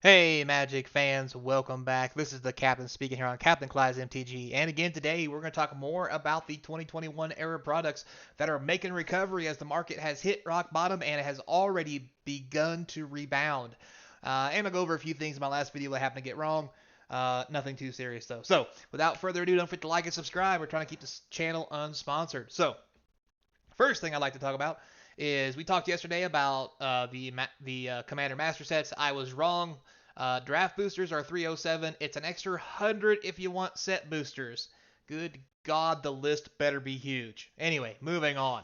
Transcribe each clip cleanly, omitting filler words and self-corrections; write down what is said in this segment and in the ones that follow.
Hey, Magic fans, welcome back. This is the Captain speaking here on Captain Clyde's MTG. And again, today we're going to talk more about the 2021 era products that are making recovery as the market has hit rock bottom and it has already begun to rebound. And I'll go over a few things in my last video I happened to get wrong. Nothing too serious though. So, without further ado, don't forget to like and subscribe. We're trying to keep this channel unsponsored. So, first thing I'd like to talk about is we talked yesterday about the Commander Master sets. I was wrong. Draft boosters are 307. It's an extra 100 if you want set boosters. Good God, the list better be huge. Anyway, moving on.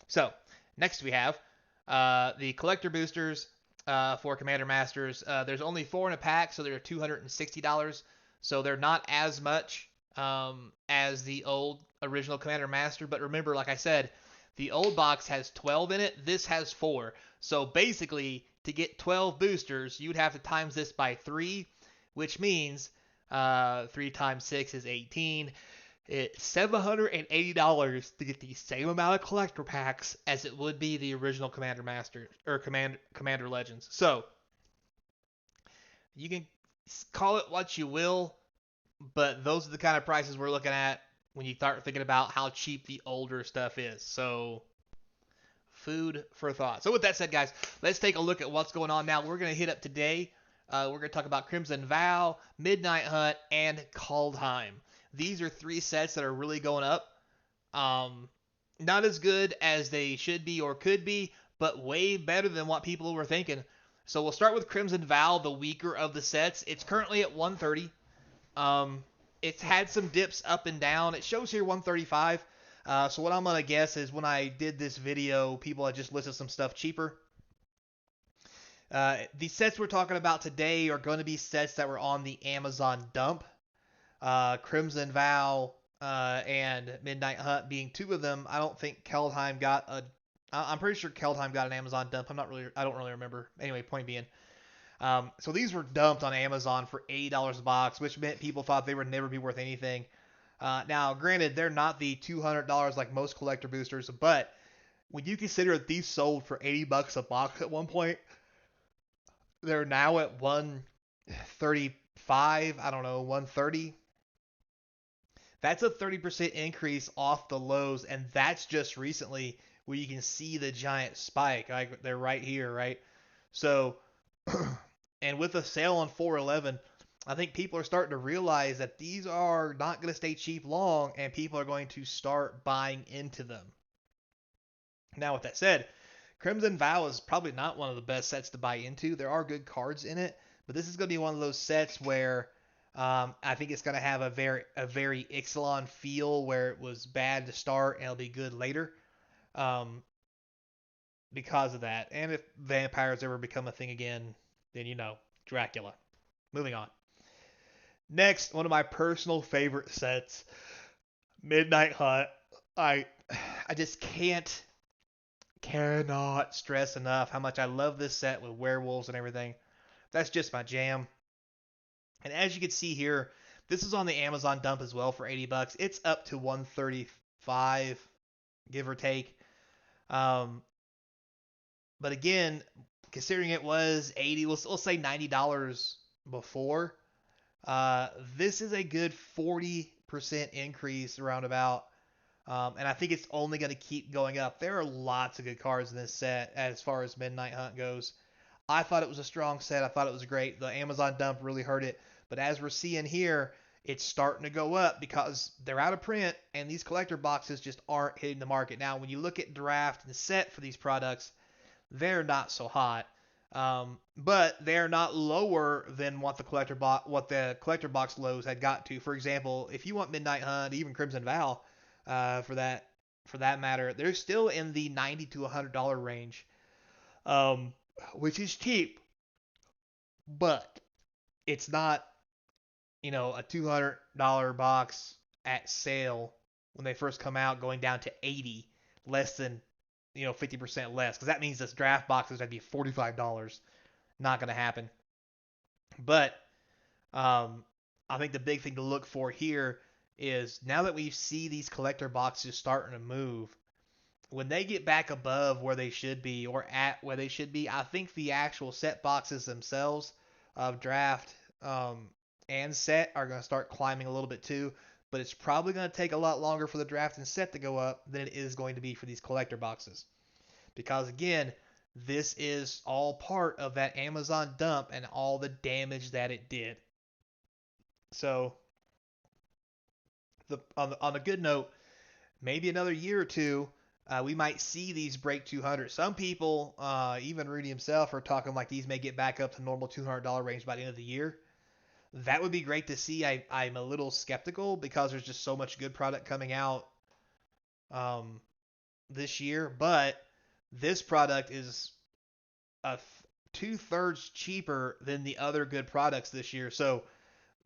So, next we have the collector boosters for Commander Masters. There's only 4 in a pack, so they're $260. So they're not as much as the old original Commander Master. But remember, like I said, the old box has 12 in it. This has 4. So basically, to get 12 boosters, you'd have to times this by 3, which means 3 times 6 is 18. It's $780 to get the same amount of collector packs as it would be the original Commander Master or Commander Legends. So you can call it what you will, but those are the kind of prices we're looking at when you start thinking about how cheap the older stuff is. So food for thought. So with that said, guys, let's take a look at what's going on now. We're going to hit up today. We're going to talk about Crimson Vow, Midnight Hunt, and Kaldheim. These are 3 sets that are really going up. Not as good as they should be or could be, but way better than what people were thinking. So we'll start with Crimson Vow, the weaker of the sets. It's currently at 130. It's had some dips up and down. It shows here 135. So what I'm going to guess is when I did this video, people had just listed some stuff cheaper. The sets we're talking about today are going to be sets that were on the Amazon dump. Crimson Vow and Midnight Hunt being 2 of them. I don't think Kaldheim got a... I'm pretty sure Kaldheim got an Amazon dump. I don't really remember. Anyway, point being. So these were dumped on Amazon for $80 a box, which meant people thought they would never be worth anything. Now, granted, they're not the $200 like most collector boosters, but when you consider that these sold for $80 a box at one point, they're now at 135, I don't know, 130. That's a 30% increase off the lows, and that's just recently where you can see the giant spike. Like they're right here, right? So, and with a sale on 411, I think people are starting to realize that these are not going to stay cheap long, and people are going to start buying into them. Now, with that said, Crimson Vow is probably not one of the best sets to buy into. There are good cards in it, but this is going to be one of those sets where I think it's going to have a very Ixalan feel, where it was bad to start and it'll be good later. Because of that. And if vampires ever become a thing again, then Dracula. Moving on. Next, one of my personal favorite sets, Midnight Hunt. I just cannot stress enough how much I love this set with werewolves and everything. That's just my jam. And as you can see here, this is on the Amazon dump as well for $80. It's up to 135, give or take. But again, considering it was 80, we'll say $90 before. This is a good 40% increase around about. And I think it's only going to keep going up. There are lots of good cards in this set as far as Midnight Hunt goes. I thought it was a strong set. I thought it was great. The Amazon dump really hurt it. But as we're seeing here, it's starting to go up because they're out of print and these collector boxes just aren't hitting the market. Now, when you look at draft and set for these products, they're not so hot. But they're not lower than what the collector box lows had got to. For example, if you want Midnight Hunt, even Crimson Vow, for that matter, they're still in the $90 to $100 range, which is cheap, but it's not a $200 box at sale when they first come out going down to 80, less than 50% less, because that means this draft boxes would be $45. Not going to happen. But I think the big thing to look for here is now that we see these collector boxes starting to move, when they get back above where they should be or at where they should be, I think the actual set boxes themselves of draft and set are going to start climbing a little bit too. But it's probably going to take a lot longer for the draft and set to go up than it is going to be for these collector boxes. Because again, this is all part of that Amazon dump and all the damage that it did. So, on a good note, maybe another year or two, we might see these break 200. Some people, even Rudy himself, are talking like these may get back up to normal $200 range by the end of the year. That would be great to see. I'm a little skeptical because there's just so much good product coming out um, this year, but this product is a 2/3 cheaper than the other good products this year. So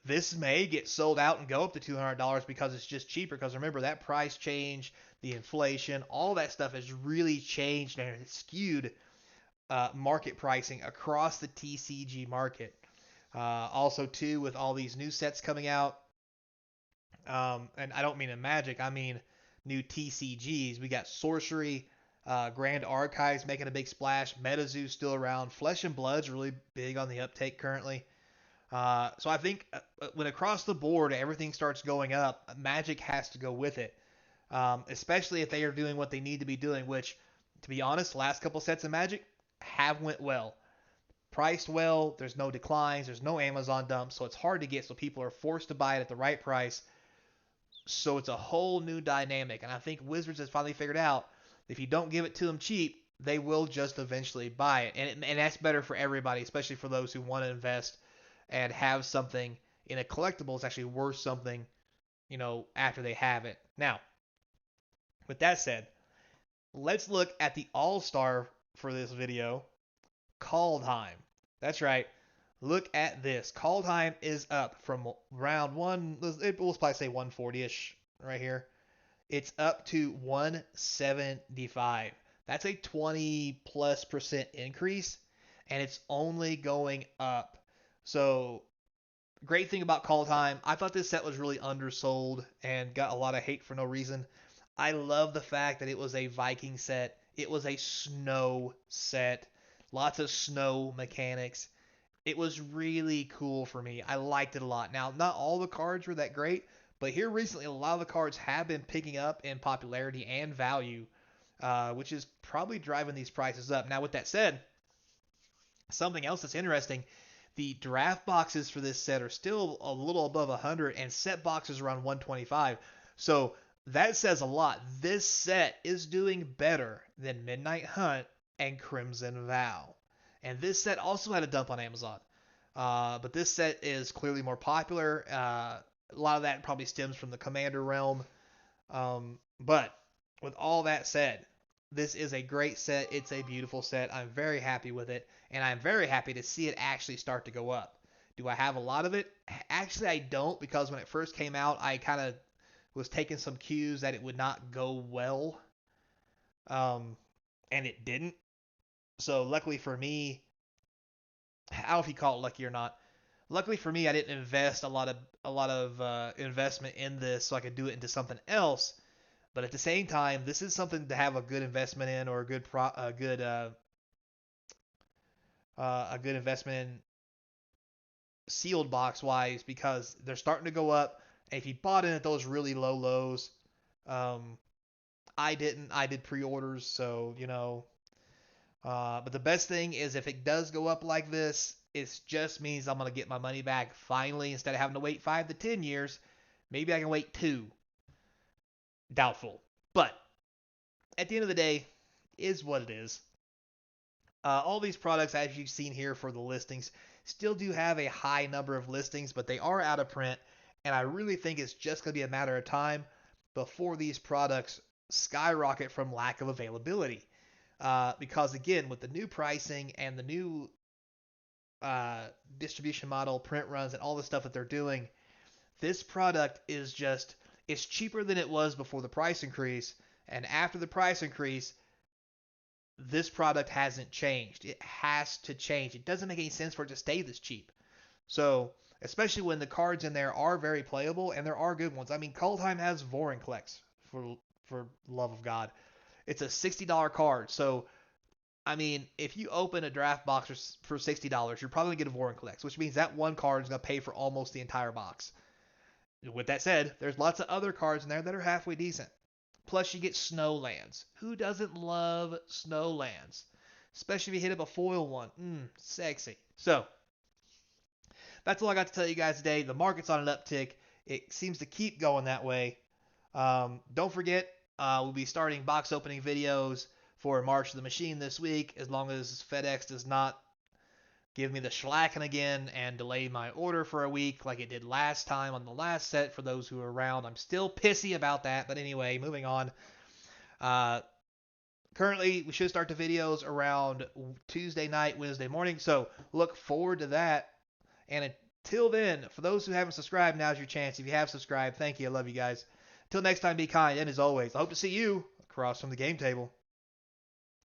this may get sold out and go up to $200 because it's just cheaper. Because remember, that price change, the inflation, all that stuff has really changed and it's skewed market pricing across the TCG market. Also, too, with all these new sets coming out, and I don't mean in Magic, I mean new TCGs. We got Sorcery, Grand Archives making a big splash. MetaZoo's still around. Flesh and Blood's really big on the uptake currently. So I think when across the board everything starts going up, Magic has to go with it. Especially if they are doing what they need to be doing, which, to be honest, the last couple sets of Magic have went well. Priced well, there's no declines, there's no Amazon dumps, so it's hard to get, so people are forced to buy it at the right price. So it's a whole new dynamic, and I think Wizards has finally figured out if you don't give it to them cheap, they will just eventually buy it, and that's better for everybody, especially for those who want to invest and have something in a collectible is actually worth something, after they have it. Now, with that said, let's look at the all-star for this video, Kaldheim. That's right. Look at this. Kaldheim is up from round one. We'll probably say 140-ish right here. It's up to 175. That's a 20+% increase, and it's only going up. So, great thing about Kaldheim, I thought this set was really undersold and got a lot of hate for no reason. I love the fact that it was a Viking set. It was a snow set. Lots of snow mechanics. It was really cool for me. I liked it a lot. Now, not all the cards were that great, but here recently, a lot of the cards have been picking up in popularity and value, which is probably driving these prices up. Now, with that said, something else that's interesting, the draft boxes for this set are still a little above 100, and set boxes around 125. So that says a lot. This set is doing better than Midnight Hunt and Crimson Vow. And this set also had a dump on Amazon. But this set is clearly more popular. A lot of that probably stems from the Commander realm. But with all that said, this is a great set. It's a beautiful set. I'm very happy with it. And I'm very happy to see it actually start to go up. Do I have a lot of it? Actually, I don't, because when it first came out, I kind of was taking some cues that it would not go well. And it didn't. So luckily for me, I don't know if you call it lucky or not. Luckily for me, I didn't invest a lot of investment in this, so I could do it into something else. But at the same time, this is something to have a good investment in, or a good investment in sealed box wise, because they're starting to go up. And if you bought in at those really low lows, um, I didn't. I did pre-orders, so But the best thing is if it does go up like this, it just means I'm gonna get my money back finally instead of having to wait 5 to 10 years. Maybe I can wait 2. Doubtful, but at the end of the day, is what it is. All these products, as you've seen here for the listings, still do have a high number of listings, but they are out of print, and I really think it's just going to be a matter of time before these products skyrocket from lack of availability. Because again, with the new pricing and the new distribution model, print runs, and all the stuff that they're doing, this product is just it's cheaper than it was before the price increase, and after the price increase, this product hasn't changed. It has to change. It doesn't make any sense for it to stay this cheap. So, especially when the cards in there are very playable and there are good ones. I mean, Kaldheim has Vorinclex for love of God. It's a $60 card. So, I mean, if you open a draft box for $60, you're probably going to get a Warren Collects, which means that one card is going to pay for almost the entire box. With that said, there's lots of other cards in there that are halfway decent. Plus, you get Snowlands. Who doesn't love Snowlands? Especially if you hit up a foil one. Sexy. So, that's all I got to tell you guys today. The market's on an uptick. It seems to keep going that way. Don't forget, we'll be starting box opening videos for March of the Machine this week, as long as FedEx does not give me the schlacken again and delay my order for a week like it did last time on the last set. For those who are around, I'm still pissy about that. But anyway, moving on. Uh, Currently, we should start the videos around Tuesday night, Wednesday morning. So look forward to that. And until then, for those who haven't subscribed, now's your chance. If you have subscribed, thank you. I love you guys. Until next time, be kind. And as always, I hope to see you across from the game table.